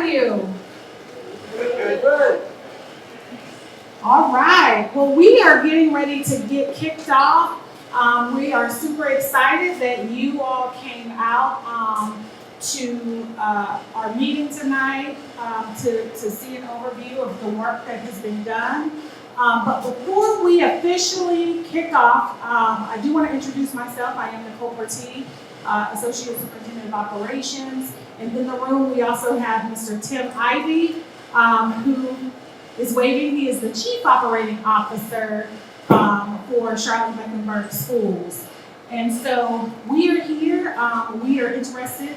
are you? Good. All right. Well, we are getting ready to get kicked off. We are super excited that you all came out to our meeting tonight to see an overview of the work that has been done. But before we officially kick off, I do want to introduce myself. I am Nicole Portee, Associate Superintendent of Operations. And in the room, we also have Mr. Tim Ivey, who is waving. He is the Chief Operating Officer for Charlotte-Mecklenburg Schools. And so we are here. We are interested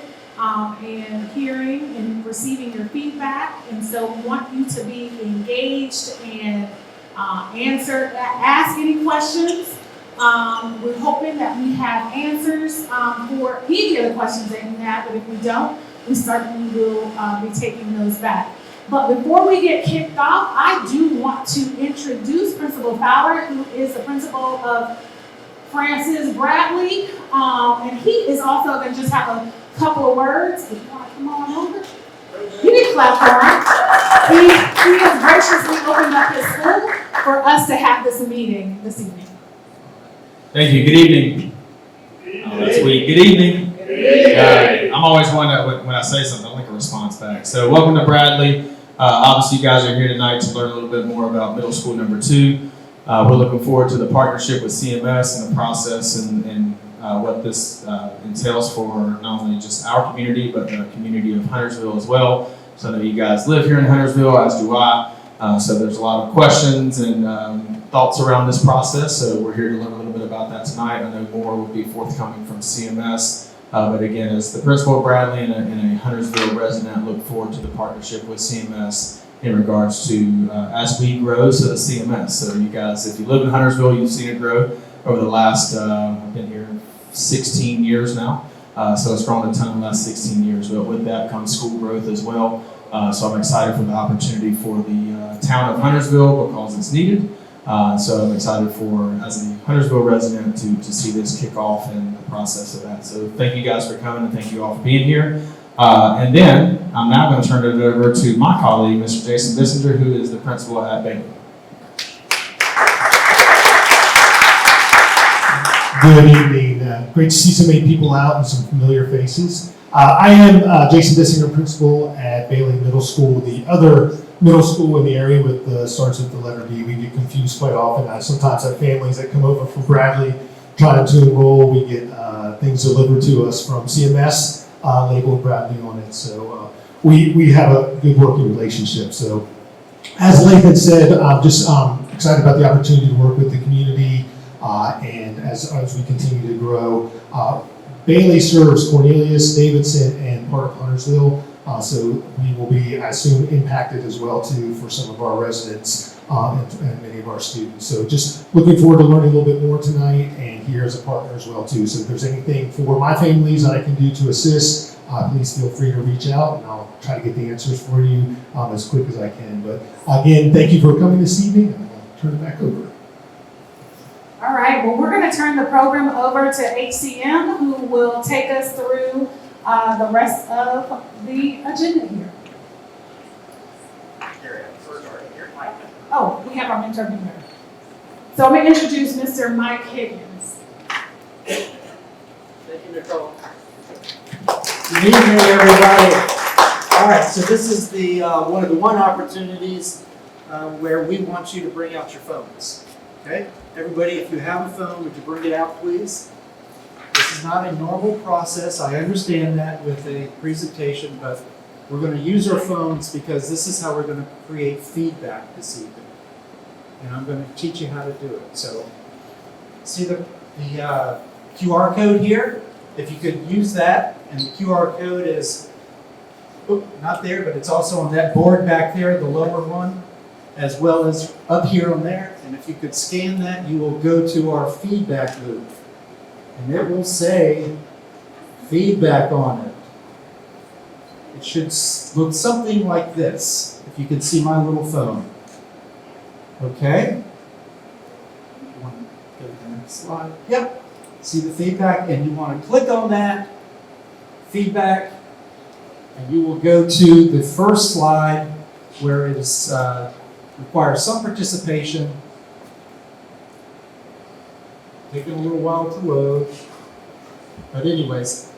in hearing and receiving your feedback. And so we want you to be engaged and ask any questions. We're hoping that we have answers for any of the questions that you have, but if we don't, we certainly will be taking those back. But before we get kicked off, I do want to introduce Principal Fowler, who is the principal of Francis Bradley, and he is also going to just have a couple of words. If you want to come on over. You can clap for him. He has graciously opened up his school for us to have this meeting this evening. Thank you. Good evening. Oh, that's sweet. Good evening. I'm always one that when I say something, I like a response back. So welcome to Bradley. Obviously, you guys are here tonight to learn a little bit more about middle school number 2. We're looking forward to the partnership with CMS and the process and what this entails for not only just our community, but the community of Huntersville as well. So I know you guys live here in Huntersville, as do I. So there's a lot of questions and thoughts around this process. So we're here to learn a little bit about that tonight. I know more will be forthcoming from CMS. But again, as the principal of Bradley and a Huntersville resident, look forward to the partnership with CMS in regards to as we grow, so the CMS. So you guys, if you live in Huntersville, you've seen it grow over the last, I've been here 16 years now. So it's grown a ton in the last 16 years. But with that comes school growth as well. So I'm excited for the opportunity for the town of Huntersville because it's needed. So I'm excited for, as a Huntersville resident, to see this kick off and the process of that. So thank you guys for coming and thank you all for being here. And then I'm now going to turn it over to my colleague, Mr. Jason Bissinger, who is the principal at Bailey. Good evening. Great to see so many people out and some familiar faces. I am Jason Bissinger, principal at Bailey Middle School, the other middle school in the area with starts with the letter B. We get confused quite often. I sometimes have families that come over from Bradley trying to enroll. We get things delivered to us from CMS labeled Bradley on it. So we have a good working relationship. So as Lathan said, I'm just excited about the opportunity to work with the community and as we continue to grow. Bailey serves Cornelius, Davidson, and part of Huntersville. So we will be, I assume, impacted as well too for some of our residents and many of our students. So just looking forward to learning a little bit more tonight and here as a partner as well too. So if there's anything for my families that I can do to assist, please feel free to reach out and I'll try to get the answers for you as quick as I can. But again, thank you for coming this evening and I'll turn it back over. All right, well, we're going to turn the program over to HCM, who will take us through the rest of the agenda here. Oh, we have our interviewer. So I'm going to introduce Mr. Mike Higgins. Thank you, Nicole. Good evening, everybody. All right, so this is the one of the opportunities where we want you to bring out your phones. Okay, everybody, if you have a phone, would you bring it out, please? This is not a normal process. I understand that with a presentation, but we're going to use our phones because this is how we're going to create feedback this evening. And I'm going to teach you how to do it. So, see the QR code here? If you could use that, and the QR code is not there, but it's also on that board back there, the lower one, as well as up here on there. And if you could scan that, you will go to our feedback loop. And it will say feedback on it. It should look something like this, if you can see my little phone. Okay? You want to go to the next slide? Yep. See the feedback, and you want to click on that feedback, And you will go to the first slide where it is, requires some participation. Taking a little while to load. But anyways,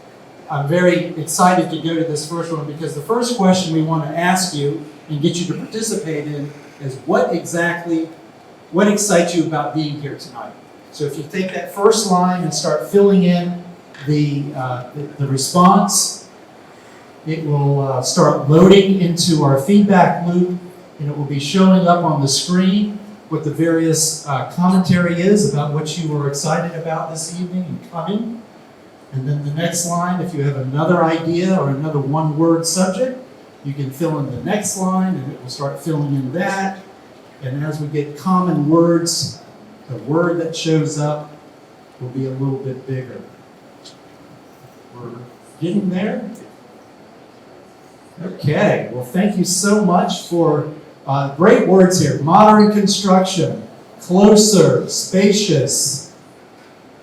I'm very excited to go to this first one because the first question we want to ask you and get you to participate in is what excites you about being here tonight? So if you take that first line and start filling in the response, it will start loading into our feedback loop, and it will be showing up on the screen what the various commentary is about what you were excited about this evening and coming. And then the next line, if you have another idea or another one-word subject, you can fill in the next line, and it will start filling in that. And as we get common words, the word that shows up will be a little bit bigger. We're getting there. Okay, well, thank you so much for great words here. Modern construction, closer, spacious,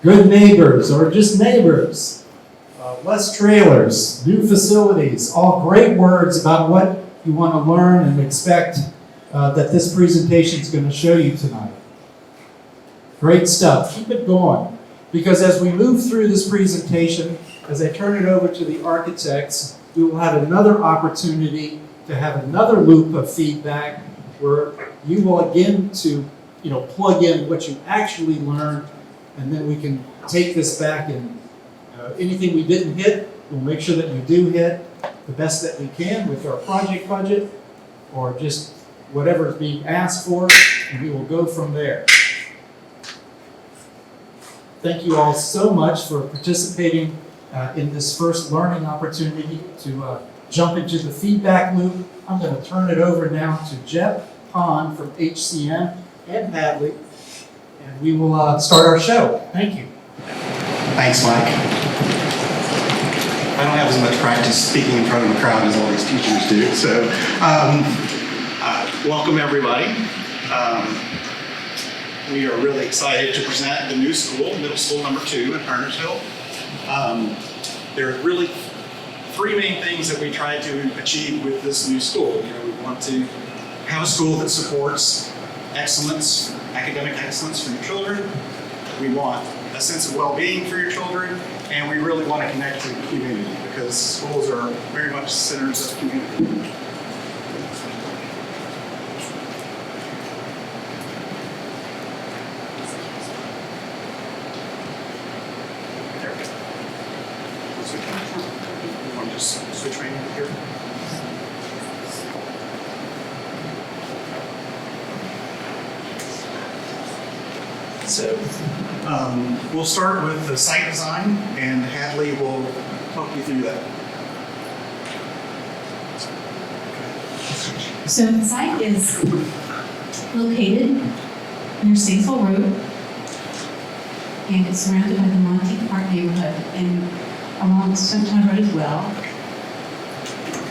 good neighbors, or just neighbors, less trailers, new facilities, all great words about what you want to learn and expect that this presentation is going to show you tonight. Great stuff. Keep it going. Because as we move through this presentation, as I turn it over to the architects, we will have another opportunity to have another loop of feedback where you will again to plug in what you actually learned, and then we can take this back and anything we didn't hit, we'll make sure that we do hit the best that we can with our project budget or just whatever is being asked for, and we will go from there. Thank you all so much for participating in this first learning opportunity to jump into the feedback loop. I'm going to turn it over now to Jeff Hahn from HCM and Hadley, and we will start our show. Thank you. Thanks, Mike. I don't have as much practice speaking in front of a crowd as all these teachers do, so welcome everybody. We are really excited to present the new school, middle school number 2 in Hernersville. There are really 3 main things that we try to achieve with this new school. We want to have a school that supports excellence, academic excellence for your children. We want a sense of well-being for your children, and we really want to connect to the community because schools are very much centers of community. Switch right over here. So we'll start with the site design, and Hadley will help you through that. So the site is located near Statesville Road, and it's surrounded by the Monte Park neighborhood and along Stumptown Road as well.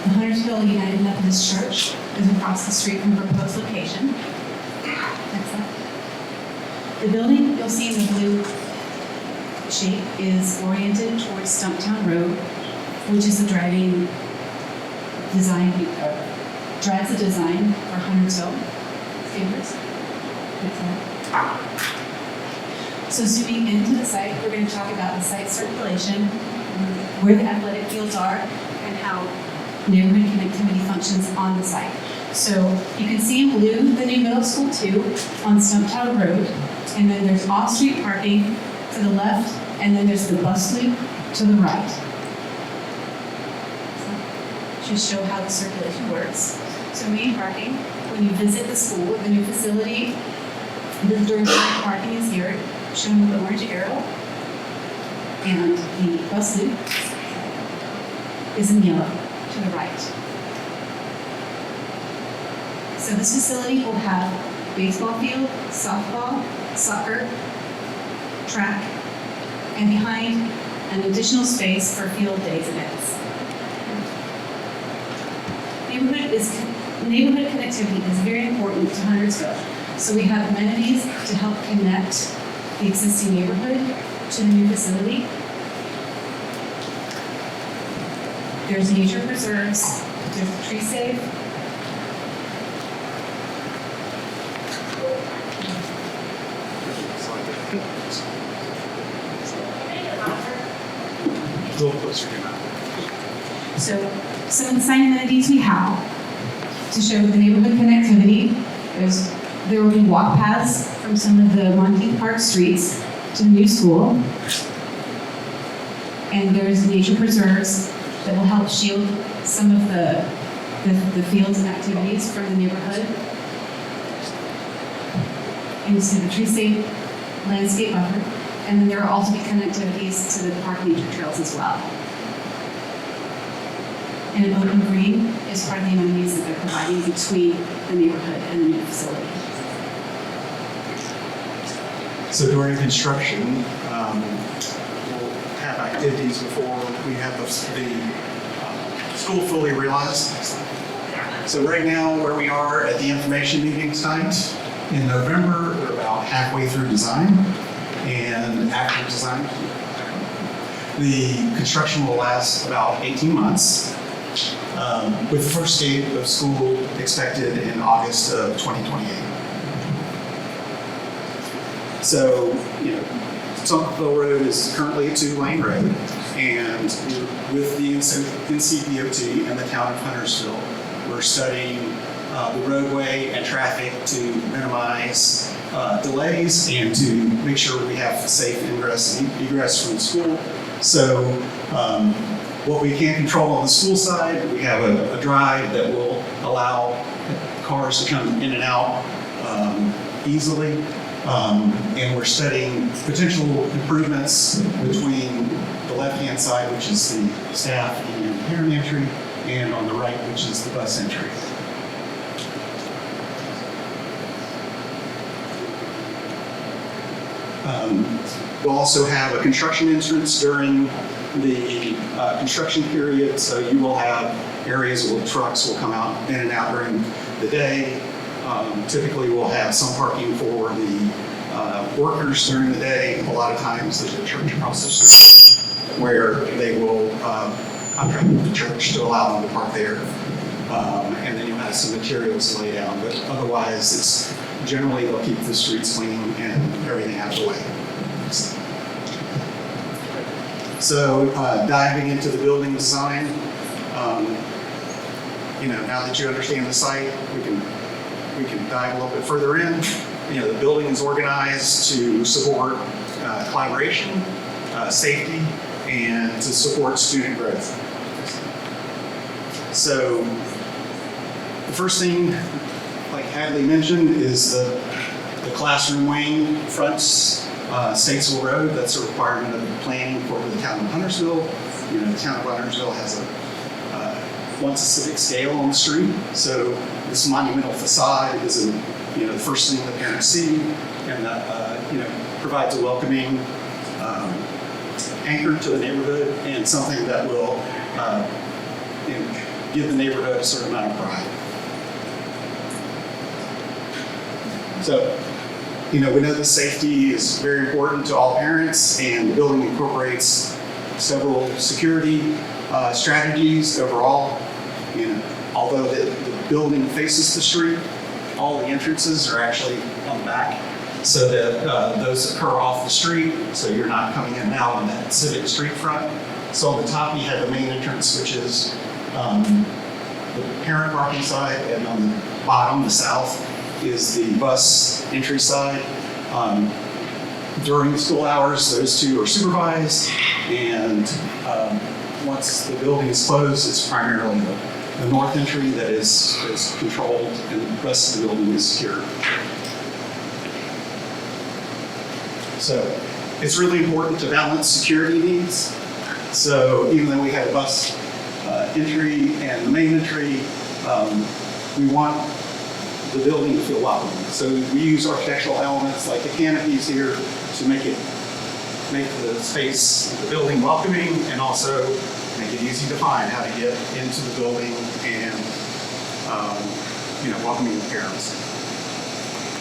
The Huntersville United Methodist Church is across the street from the proposed location. Next slide. The building you'll see in the blue shape is oriented towards Stumptown Road, which is the drives the design for Huntersville standards. Next slide. So zooming into the site, we're going to talk about the site circulation, where the athletic fields are, and how neighborhood connectivity functions on the site. So you can see in blue the new middle school 2 on Stumptown Road, and then there's off-street parking to the left, and then there's the bus loop to the right. So, just show how the circulation works. So main parking, when you visit the school, the new facility, visitor parking is here, shown with the orange arrow, and the bus loop is in yellow to the right. So this facility will have baseball field, softball, soccer, track, and behind an additional space for field days events. Neighborhood connectivity is very important to Huntersville. So we have amenities to help connect the existing neighborhood to the new facility. There's nature preserves, there's tree safe. A little closer to your mouth. So some of the sign amenities we have to show the neighborhood connectivity. There will be walk paths from some of the Monteith Park streets to the new school. And there's nature preserves that will help shield some of the fields and activities from the neighborhood. And you see the tree safe landscape buffer. And then there will also be connectivities to the park nature trails as well. And an open green is part of the amenities that they're providing between the neighborhood and the new facility. So during construction, we'll have activities before we have the school fully realized. So right now, where we are at the information meeting site, in November, we're about halfway through design and active design. The construction will last about 18 months, with the first date of school expected in August of 2028. So, Charlotte-Mecklenburg Road is currently a 2-lane road, and with the NCDOT and the town of Huntersville, we're studying the roadway and traffic to minimize delays and to make sure we have safe ingress and egress from the school. So, what we can't control on the school side, we have a drive that will allow cars to come in and out easily. And we're studying potential improvements between the left-hand side, which is the staff and parent entry, and on the right, which is the bus entry. We'll also have a construction entrance during the construction period, so you will have areas where trucks will come out in and out during the day. Typically, we'll have some parking for the workers during the day. A lot of times, there's a church across the street where they will contract with the church to allow them to park there. And then you'll have some materials laid out, but otherwise, it's generally they'll keep the streets clean and everything out of the way. So, diving into the building design, now that you understand the site, we can dive a little bit further in. The building is organized to support collaboration, safety, and to support student growth. So, the first thing, like Hadley mentioned, is the classroom wing fronts Statesville Road. That's a requirement of the planning for the town of Huntersville. The town of Huntersville has wants a civic scale on the street. So this monumental facade is the first thing the parents see, and provides a welcoming anchor to the neighborhood and something that will give the neighborhood a certain amount of pride. So, we know that safety is very important to all parents, and the building incorporates several security strategies overall. Although the building faces the street, all the entrances are actually on the back, so that those occur off the street, so you're not coming in and out on that civic street front. So on the top, you have the main entrance, which is the parent parking side, and on the bottom, the south, is the bus entry side. During school hours, those two are supervised, and once the building is closed, it's primarily the north entry that is controlled, and the rest of the building is secure. So it's really important to balance security needs. So even though we have a bus entry and the main entry, we want the building to feel welcoming. So we use architectural elements like the canopies here to make the space, the building welcoming, and also make it easy to find how to get into the building and welcoming the parents.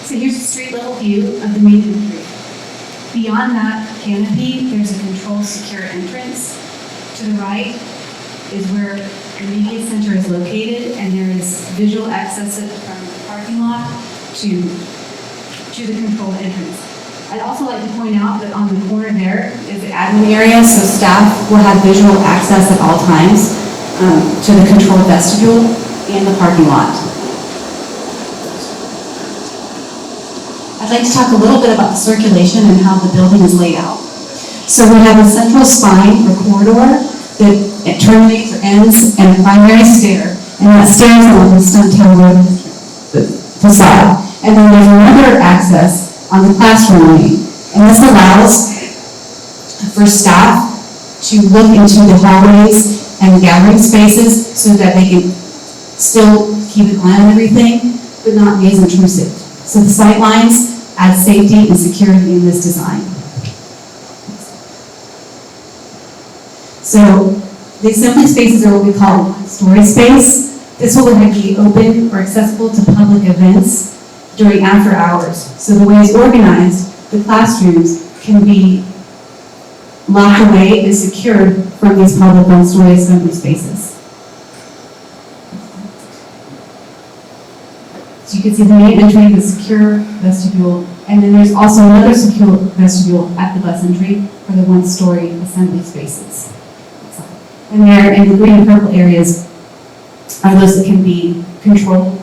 So here's a street level view of the main entry. Beyond that canopy, there's a controlled secure entrance to the right. is where the media center is located, and there is visual access from the parking lot to the controlled entrance. I'd also like to point out that on the corner there is the admin area, so staff will have visual access at all times to the controlled vestibule and the parking lot. I'd like to talk a little bit about the circulation and how the building is laid out. So we have a central spine or corridor that terminates or ends in a primary stair, and that stair is on the Stumptown Road facade. And then there's another access on the classroom wing, and this allows for staff to look into the hallways and gathering spaces so that they can still keep an eye on everything, but not be as intrusive. So the sight lines add safety and security in this design. So the assembly spaces are what we call one-story space. This will be open or accessible to public events during after hours. So the way it's organized, the classrooms can be locked away and secured from these public one-story assembly spaces. So you can see the main entry, the secure vestibule, and then there's also another secure vestibule at the bus entry for the one-story assembly spaces. And there in the green and purple areas are those that can be controlled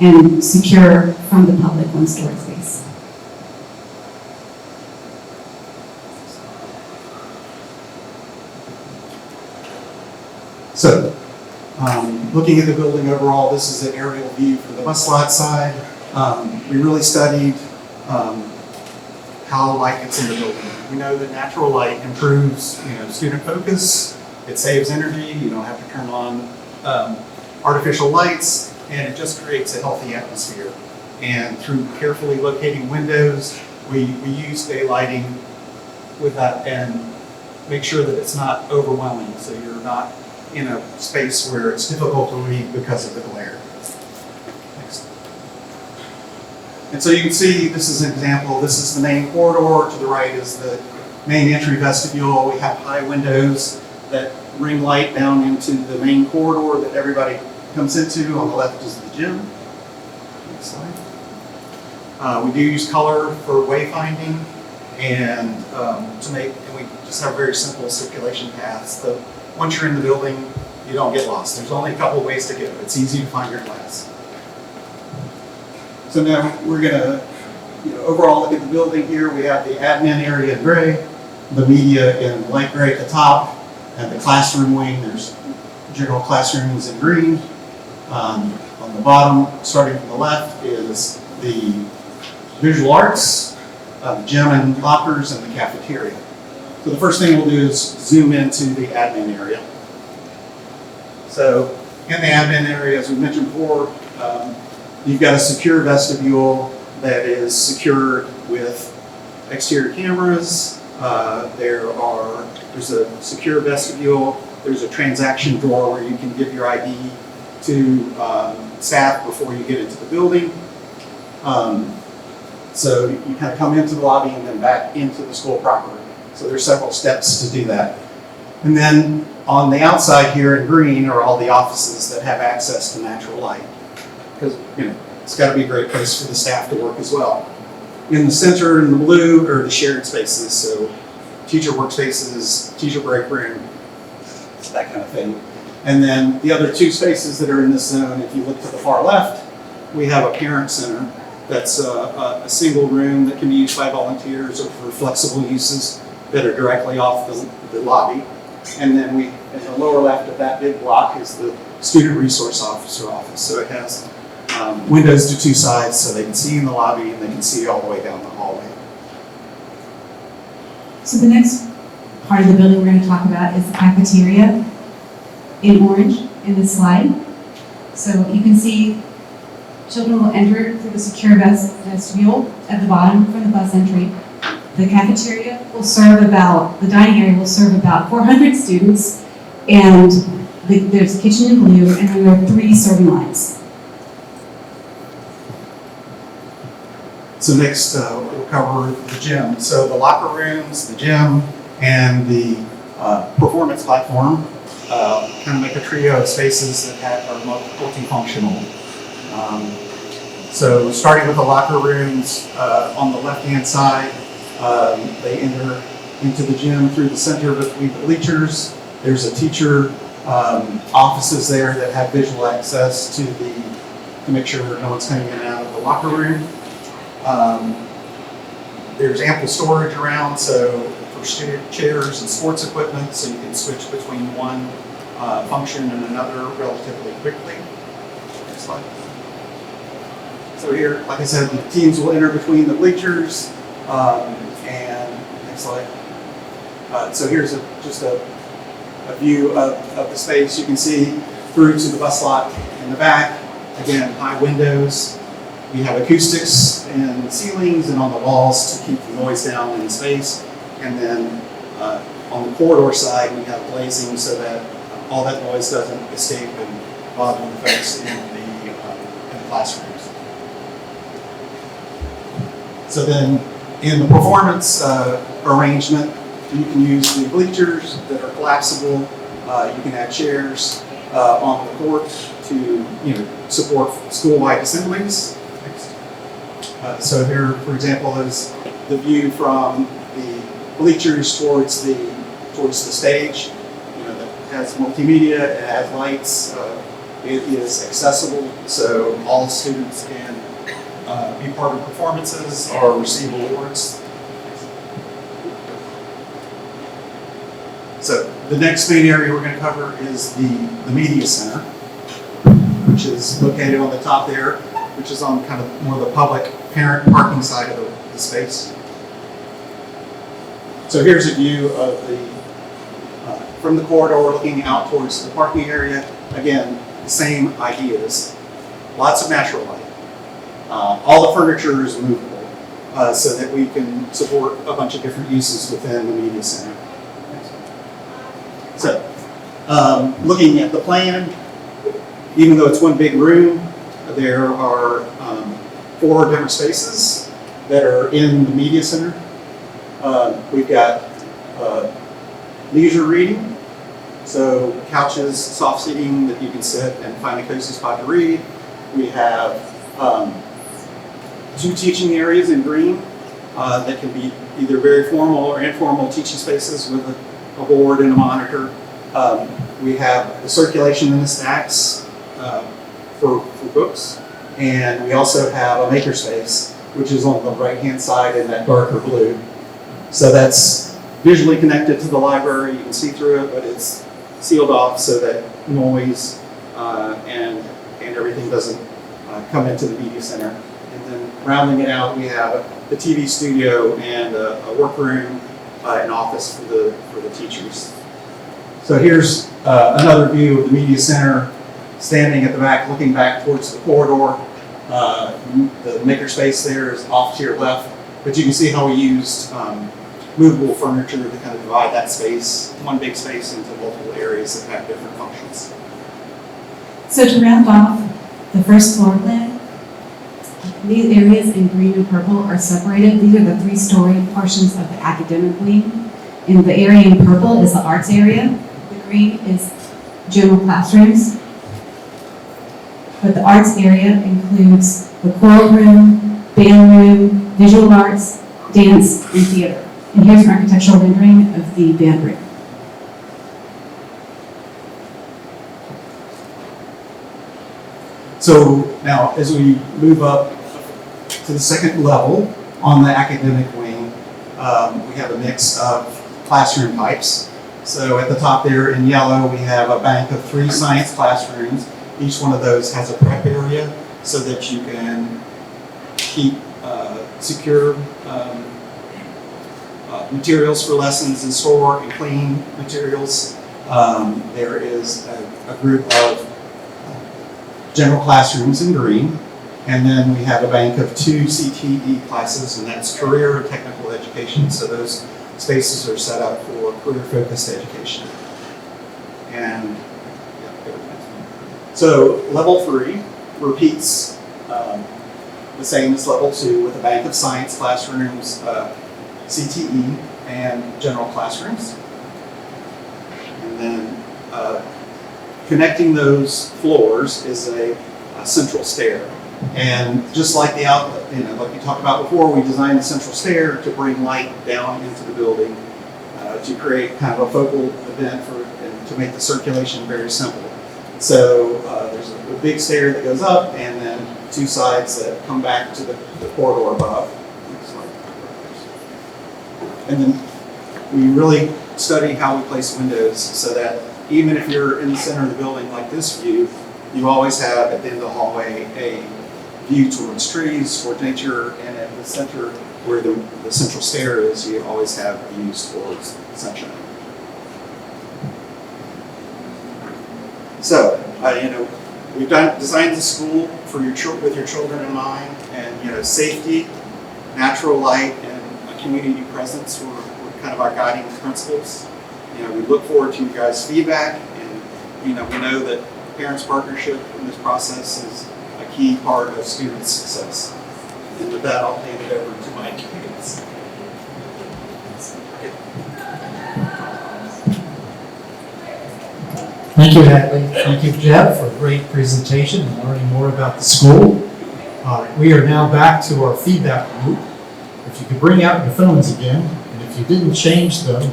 and secure from the public one-story space. So, looking at the building overall, this is an aerial view from the bus lot side. We really studied how light gets in the building. We know that natural light improves, student focus. It saves energy. You don't have to turn on artificial lights, and it just creates a healthy atmosphere. And through carefully locating windows, we use daylighting with that and make sure that it's not overwhelming, so you're not in a space where it's difficult to read because of the glare. Next. And so you can see, this is an example. This is the main corridor. To the right is the main entry vestibule. We have high windows that bring light down into the main corridor that everybody comes into. On the left is the gym. Next slide. We do use color for wayfinding and we just have very simple circulation paths. Once you're in the building, you don't get lost. There's only a couple of ways to go. It's easy to find your class. So now we're gonna, overall look at the building here. We have the admin area in gray, the media in light gray at the top, and the classroom wing. There's general classrooms in green. On the bottom, starting from the left, is the visual arts, gym and lockers, and the cafeteria. So the first thing we'll do is zoom into the admin area. So in the admin area, as we mentioned before, you've got a secure vestibule that is secured with exterior cameras. There's a secure vestibule. There's a transaction drawer where you can give your ID to staff before you get into the building. So you kind of come into the lobby and then back into the school proper. So there's several steps to do that. And then on the outside here in green are all the offices that have access to natural light. Because it's got to be a great place for the staff to work as well. In the center in the blue are the shared spaces. So teacher workspaces, teacher break room, that kind of thing. And then the other two spaces that are in this zone, if you look to the far left, we have a parent center. That's a single room that can be used by volunteers or for flexible uses that are directly off the lobby. And then in the lower left of that big block is the student resource officer office. So it has windows to two sides so they can see in the lobby and they can see all the way down the hallway. So the next part of the building we're going to talk about is the cafeteria in orange in this slide. So you can see children will enter through the secure vestibule at the bottom from the bus entry. The cafeteria will serve the dining area will serve about 400 students, and there's a kitchen in blue, and then there are 3 serving lines. So next we'll cover the gym. So the locker rooms, the gym, and the performance platform kind of make a trio of spaces that are multifunctional. So starting with the locker rooms on the left-hand side, they enter into the gym through the center between the bleachers. There's a teacher offices there that have visual access to make sure no one's coming in and out of the locker room. There's ample storage around, so for chairs and sports equipment, so you can switch between one function and another relatively quickly. Next slide. So here, like I said, the teams will enter between the bleachers, and next slide. So here's just a view of the space. You can see through to the bus lot in the back. Again, high windows. We have acoustics in the ceilings and on the walls to keep the noise down in the space. And then on the corridor side, we have glazing so that all that noise doesn't escape and bother the folks in the classrooms. So then in the performance arrangement, you can use the bleachers that are collapsible. You can add chairs on the court to support school-wide assemblies. So here, for example, is the view from the bleachers towards the stage. That has multimedia, it has lights. It is accessible, so all students can be part of performances or receive awards. So the next main area we're going to cover is the media center, which is located on the top there, which is on kind of more the public parent parking side of the space. So here's a view of from the corridor looking out towards the parking area. Again, the same ideas. Lots of natural light. All the furniture is movable so that we can support a bunch of different uses within the media center. So, looking at the plan, even though it's one big room, there are 4 different spaces that are in the media center. We've got leisure reading, so couches, soft seating that you can sit and find a cozy spot to read. We have 2 teaching areas in green that can be either very formal or informal teaching spaces with a board and a monitor. We have the circulation in the stacks for books, and we also have a makerspace, which is on the right-hand side in that darker blue. So that's visually connected to the library. You can see through it, but it's sealed off so that noise and everything doesn't come into the media center. And then rounding it out, we have the TV studio and a workroom, an office for the teachers. So here's another view of the media center, standing at the back, looking back towards the corridor. The makerspace there is off to your left, but you can see how we used movable furniture to kind of divide that space, one big space, into multiple areas that have different functions. So to round off the first floor plan, these areas in green and purple are separated. These are the 3-story portions of the academic wing. And the area in purple is the arts area. The green is general classrooms. But the arts area includes the choral room, band room, visual arts, dance, and theater. And here's an architectural rendering of the band room. So now, as we move up to the second level on the academic wing, we have a mix of classroom types. So at the top there in yellow, we have a bank of 3 science classrooms. Each one of those has a prep area so that you can keep secure materials for lessons and store and clean materials. There is a group of general classrooms in green, and then we have a bank of 2 CTE classes, and that's career and technical education. So those spaces are set up for career-focused education. And so level 3 repeats the same as level 2 with a bank of science classrooms, CTE, and general classrooms. And then connecting those floors is a central stair. And just like the outlet, like we talked about before, we designed the central stair to bring light down into the building, to create kind of a focal event and to make the circulation very simple. So there's a big stair that goes up, and then two sides that come back to the corridor above. And then we really study how we place windows so that even if you're in the center of the building like this view, you always have at the end of the hallway a view towards trees, towards nature, and at the center where the central stair is, you always have views towards sunshine. So, we've designed the school for with your children in mind, and safety, natural light, and a community presence were kind of our guiding principles. We look forward to you guys' feedback, and we know that parents' partnership in this process is a key part of student success. And with that, I'll hand it over to Mike Higgins. Thank you, Hadley. Thank you, Jeb, for a great presentation and learning more about the school. We are now back to our feedback loop. If you could bring out your phones again, and if you didn't change them,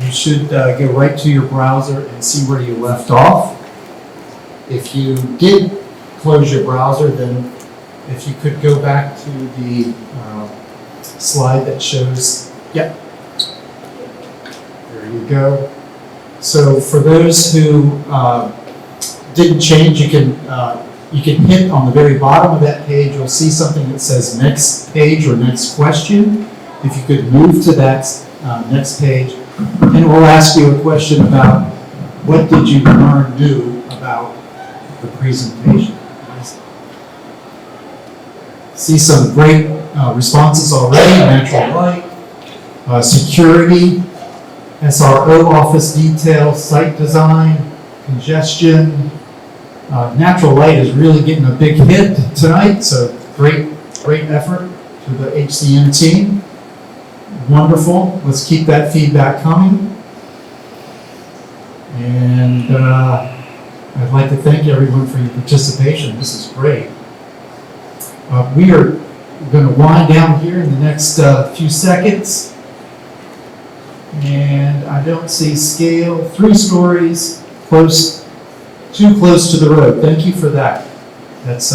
you should go right to your browser and see where you left off. If you did close your browser, then if you could go back to the slide that shows, yep, there you go. So for those who didn't change, you can hit on the very bottom of that page. You'll see something that says next page or next question. If you could move to that next page, and we'll ask you a question about what did you learn new about the presentation. See some great responses already. Natural light, security, SRO office detail, site design, congestion. Natural light is really getting a big hit tonight, so great effort to the HCM team. Wonderful. Let's keep that feedback coming. And I'd like to thank everyone for your participation. This is great. We are going to wind down here in the next few seconds. And I don't see scale. 3 stories, too close to the road. Thank you for that. That's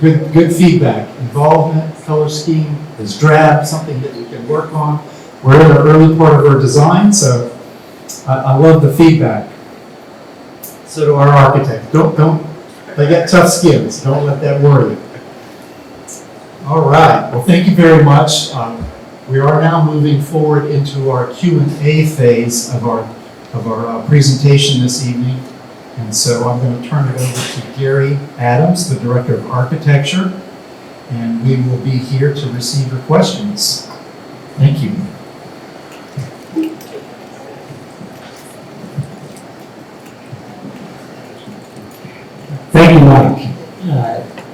good feedback. Involvement, color scheme is drab, something that we can work on. We're in the early part of our design, so I love the feedback. So do our architect. They got tough skins. Don't let that worry you. All right. Well, thank you very much. We are now moving forward into our Q&A phase of our presentation this evening. And so I'm going to turn it over to Gary Adams, the Director of Architecture, and we will be here to receive your questions. Thank you. Thank you, Mike.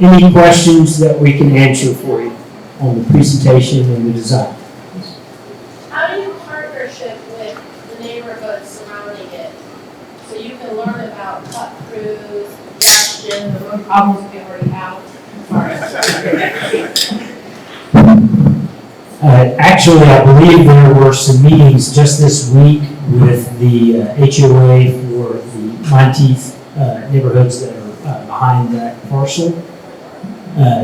Any questions that we can answer for you on the presentation and the design? How do you partnership with the neighborhoods surrounding it? So you can learn about cut crews, congestion, the road problems we already have. Actually, I believe there were some meetings just this week with the HOA for the Monteith neighborhoods that are behind that parcel.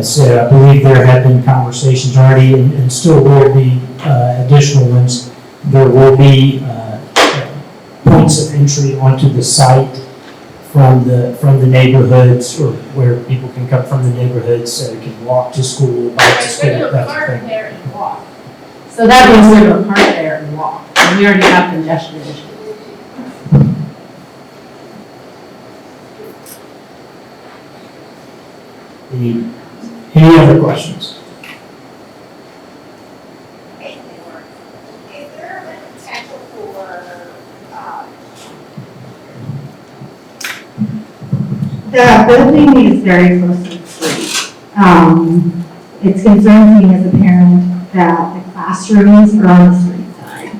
So I believe there have been conversations already, and still will be additional ones. There will be points of entry onto the site from the neighborhoods, or where people can come from the neighborhoods, so they can walk to school, bike to school, They're gonna that park sort of thing. there and walk. So that means they're gonna park there and walk, and we already have congestion issues. Any other questions? Is there a potential for the building is very close to the street. It's concerning me as a parent that the classrooms are on the street side.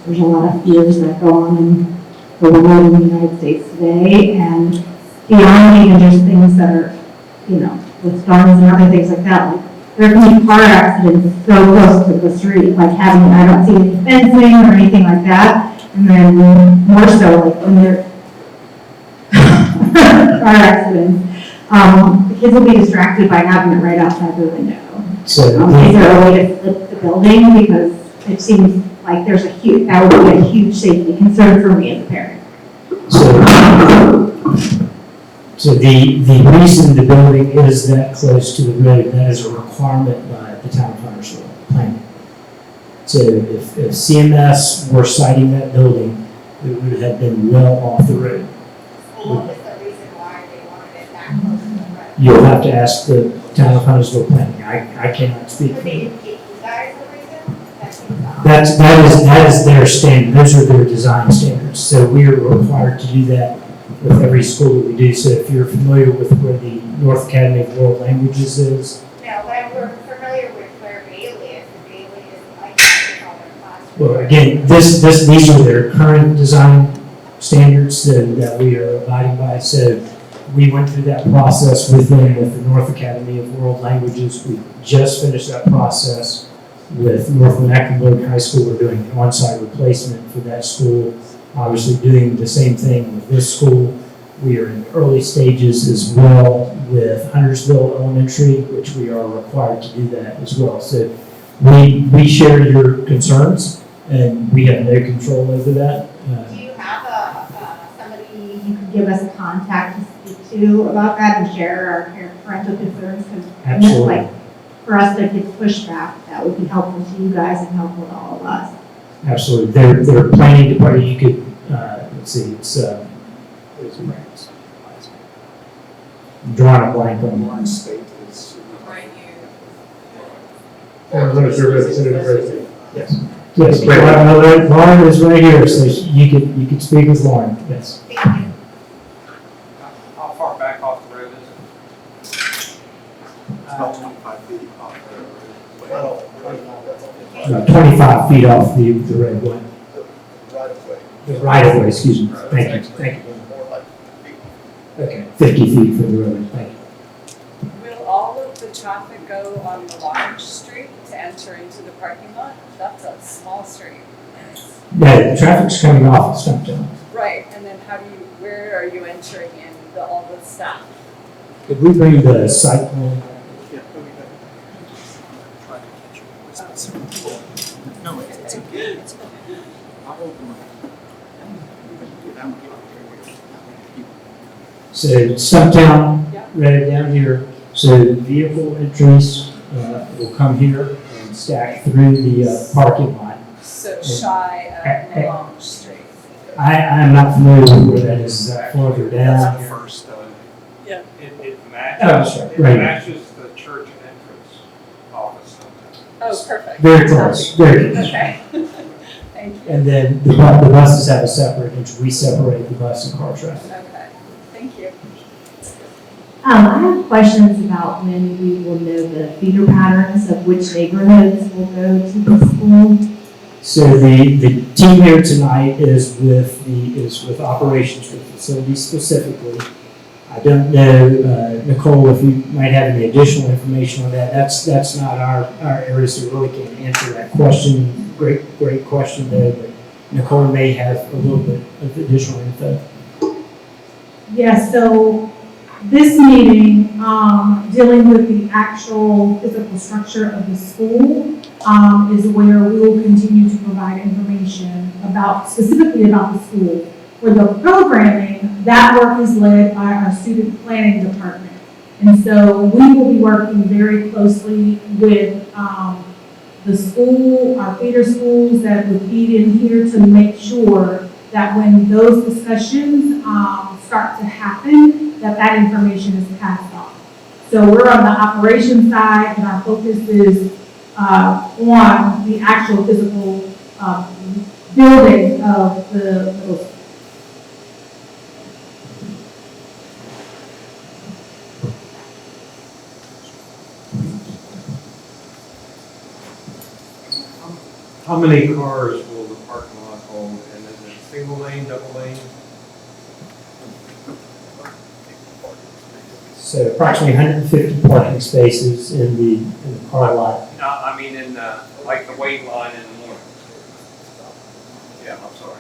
there's a lot of fears that go on in the world in the United States today, and beyond even just things that are, you know, with storms and other things like that, like, there can be car accidents so close to the street, like having, I don't see any fencing or anything like that, and then more so, like, when there car accidents, the kids will be distracted by having it right outside their window. So, Is there a way to flip the building? Because it seems like there's that would be a huge safety concern for me as a parent. So the reason the building is that close to the road, that is a requirement by the town of Huntersville planning. So if CMS were citing that building, it would have been well off the road. What was the reason why they wanted it that close to the road? You'll have to ask the town of Huntersville planning. I cannot speak for They you. didn't give you guys the reason? That seems odd. That is their standard. Those are their design standards. So we are required to do that with every school that we do. So if you're familiar with where the North Academy of World Languages is, No, but we're familiar with where Bailey is, and Bailey is like that with all their classrooms. well, again, these are their current design standards that we are abiding by. So we went through that process with them with the North Academy of World Languages. We just finished that process with Mecklenburg High School. We're doing an on-site replacement for that school. Obviously doing the same thing with this school. We are in early stages as well with Huntersville Elementary, which we are required to do that as well. So we share your concerns, and we have no control over that. Do you have somebody You could give us a contact to speak to about that and share our parental concerns, because Absolutely. like, for us to get pushback, that would be helpful to you guys and helpful to all of us. Absolutely. They're planning department. You could, let's see, it's, where's the brands? I'm drawing a blank on one. Yes. Yes, Lauren is right here, so you could speak with Lauren, yes. How far back off the road is it? About 25 feet off the road. About 25 feet off the roadway. The right of way, excuse me. Thank you. Okay, 50 feet from the roadway, thank you. Will all of the traffic go on the large street to enter into the parking lot? That's a small street. Yeah, the traffic's coming off Stumptown. Right, and then where are you entering in all the staff? Could we bring the site plan? No, it's okay. I'll open it. So Stumptown, Yeah. right down here. So vehicle entries will come here and stack through the parking lot. So shy of Long Street. I am not familiar with where that is. Is that farther down? That's the first, Yeah. It Oh, matches, sorry, it right. matches the church entrance office sometimes. Oh, perfect. Very close, very close. Okay. Thank you. And then the buses have a separate, we separate the bus and car traffic. Okay, thank you. I have questions about when we will know the feeder patterns of which neighborhoods will go to the school. So the team here tonight is with operations for the facility specifically. I don't know, Nicole, if you might have any additional information on that. That's not our area, so we really can't answer that question. Great question though, but Nicole may have a little bit of additional info. Yeah, so this meeting, dealing with the actual physical structure of the school, is where we will continue to provide information specifically about the school. For the programming, that work is led by our student planning department. And so we will be working very closely with, the school, our feeder schools that would feed in here to make sure that when those discussions, start to happen, that information is passed on. So we're on the operations side, and our focus is on the actual physical building of the middle school. How many cars will the parking lot single lane, double lane? So approximately 150 parking spaces in the car lot. No, I mean in, like the wait line in the morning. Yeah, I'm sorry.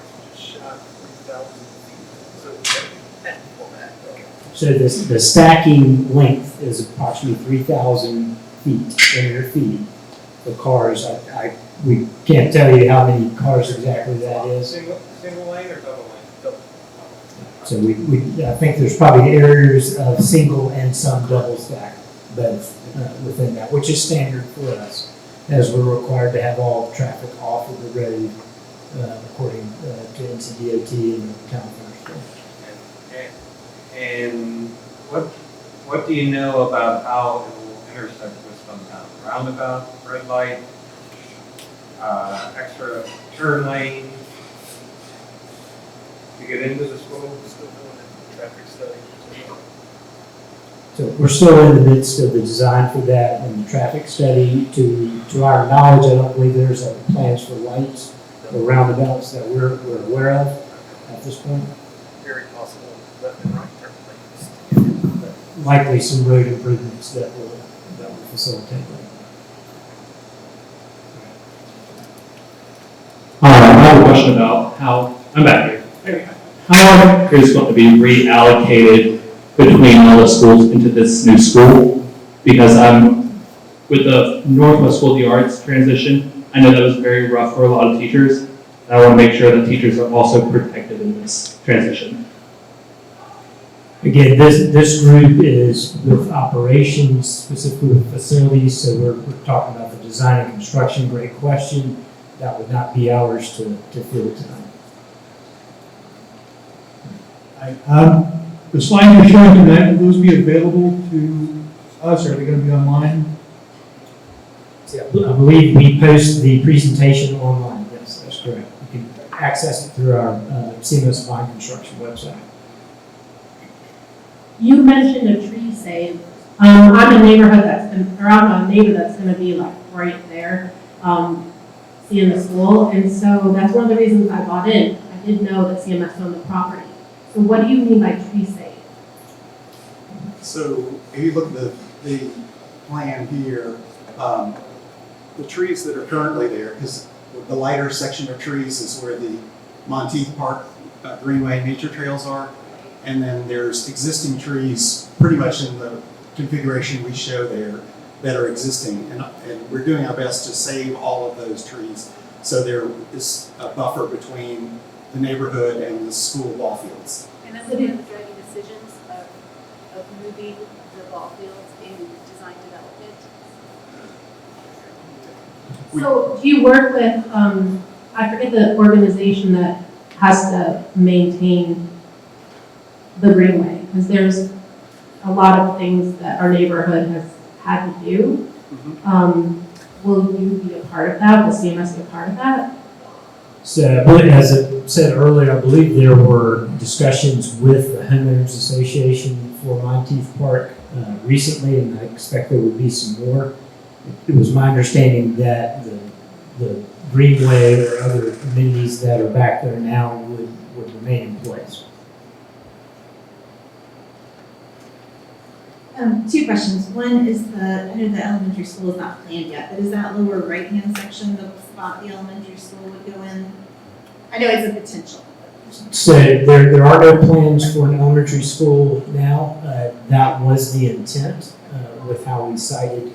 So the stacking length is approximately 3,000 feet, linear feet for cars. We can't tell you how many cars exactly that is. Single lane or double lane? Double. So I think there's probably areas of single and some double stack both within that, which is standard for us, as we're required to have all traffic off of the road according to NCDOT and the town center. And what do you know about how it will intersect with some kind of roundabout, red light, extra turn lane to get into the school? Still doing a traffic study. So we're still in the midst of the design for that and the traffic study. To our knowledge, I don't believe there's plans for lights or roundabouts that we're aware of at this point. Very possible left and right turn lanes. Likely some road improvements that will facilitate that. I have a question about how, I'm back here. How is going to be reallocated between all the schools into this new school? Because with the Northwest School of the Arts transition, I know that was very rough for a lot of teachers. I want to make sure that teachers are also protected in this transition. Again, this group is with operations, specifically with facilities, so we're talking about the design and construction. Great question. That would not be ours to field tonight. The slides you're showing tonight, will those be available to us, or are they going to be online? I believe we post the presentation online. Yes, that's correct. You can access it through our CMS Fine Construction website. You mentioned a tree save. I'm a neighborhood I'm a neighbor that's gonna be like right there, seeing the school, and so that's one of the reasons I bought in. I didn't know that CMS owned the property. So what do you mean by tree save? So if you look at the plan here, the trees that are currently there, because the lighter section of trees is where the Monteith Park Greenway nature trails are. And then there's existing trees pretty much in the configuration we show there that are existing. And we're doing our best to save all of those trees. So there is a buffer between the neighborhood and the school ball fields. And that's one of the driving decisions of moving the ball fields in design development. So do you work with, I forget the organization that has to maintain the greenway, because there's a lot of things that our neighborhood has had to do. Will you be a part of that? Will CMS be a part of that? So, as I said earlier, I believe there were discussions with the Homeowners Association for Monteith Park recently, and I expect there will be some more. It was my understanding that the greenway or other amenities that are back there now would remain in place. Two questions. One is I know the elementary school is not planned yet, but is that lower right-hand section the spot the elementary school would go in? I know it's a potential. So there are no plans for an elementary school now. That was the intent with how we cited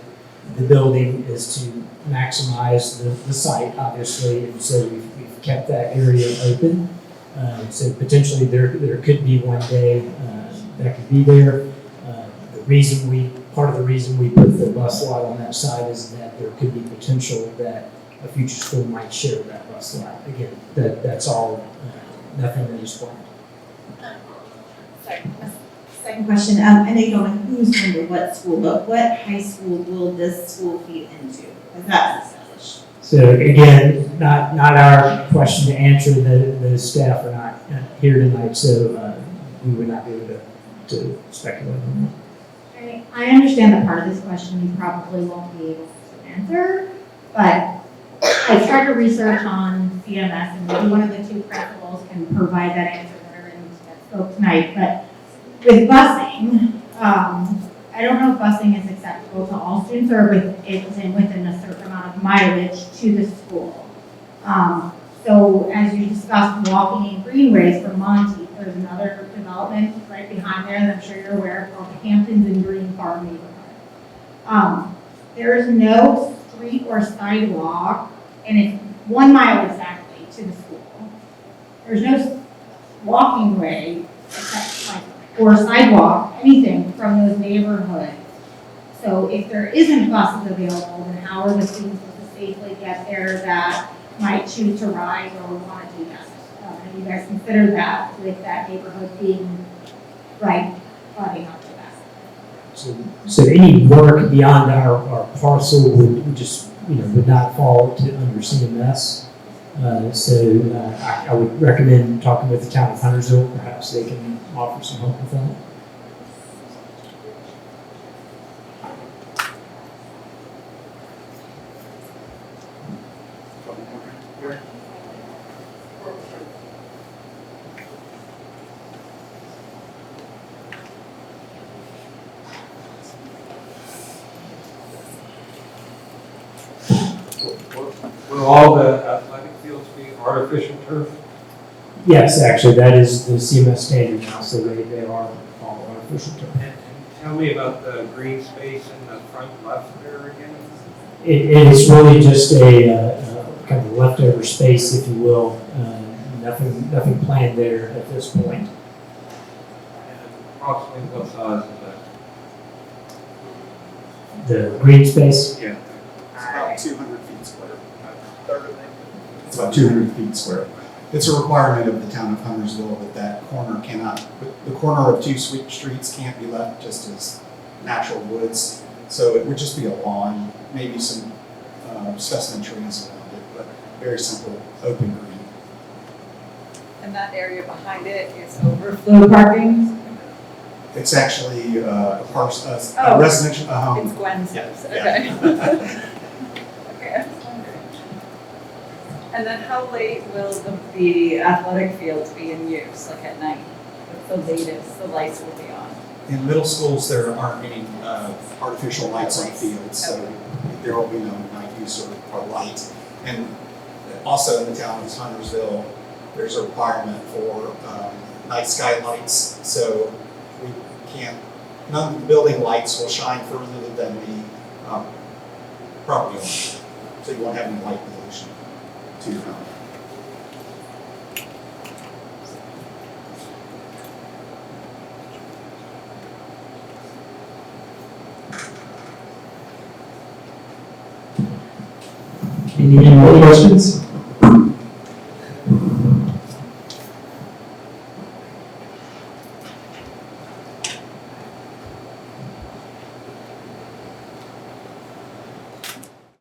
the building, is to maximize the site, obviously, and so we've kept that area open. So potentially there could be one day that could be there. Part of the reason we put the bus lot on that side is that there could be potential that a future school might share that bus lot. Again, that's all, nothing that is planned. Sorry. Second question. I know you don't know who's going to what school, but what high school will this school feed into? Is that established? So again, not our question to answer. The staff are not here tonight, so we would not be able to speculate on that. I understand that part of this question you probably won't be able to answer, but I tried to research on CMS, and maybe one of the two principals can provide that answer that are in that spoke tonight. But with busing, I don't know if busing is acceptable to all students or within a certain amount of mileage to the school. So as you discussed walking in greenways for Monteith, there's another development right behind there that I'm sure you're aware of called the Hamptons and Green Farm neighborhood. There is no street or sidewalk, and it's 1 mile exactly to the school. There's no walking way or sidewalk, anything from those neighborhoods. So if there isn't buses available, then how are the students supposed to safely get there that might choose to ride or want to do that? Have you guys considered that with that neighborhood being right butting up to that? So any work beyond our parcel would just, would not fall under CMS. I would recommend talking with the town of Huntersville. Perhaps they can offer some help with that. Will all the athletic fields be artificial turf? Yes, actually, that is the CMS standard now, so they are all artificial turf. And tell me about the green space in the front left there again? It is really just a kind of leftover space, if you will. Nothing planned there at this point. And approximately what size is that? The green space? Yeah. It's about 200 feet square. It's about 200 feet square. It's a requirement of the town of Huntersville that corner cannot, the corner of 2 streets can't be left just as natural woods. So it would just be a lawn, maybe some specimen trees around it, but very simple, open green. And that area behind it is overflow parking? It's actually a Oh. residential home. It's Gwen's house, Yeah. okay. Okay, I was wondering. And then how late will the athletic fields be in use, like at night? What's the latest the lights will be on? In middle schools, there aren't any artificial lights on the fields, so there will be no night use or light. And also in the town of Huntersville, there's a requirement for night sky lights, so we can't, none of the building lights will shine further than the property line. So you won't have any light pollution to your home. Any more questions?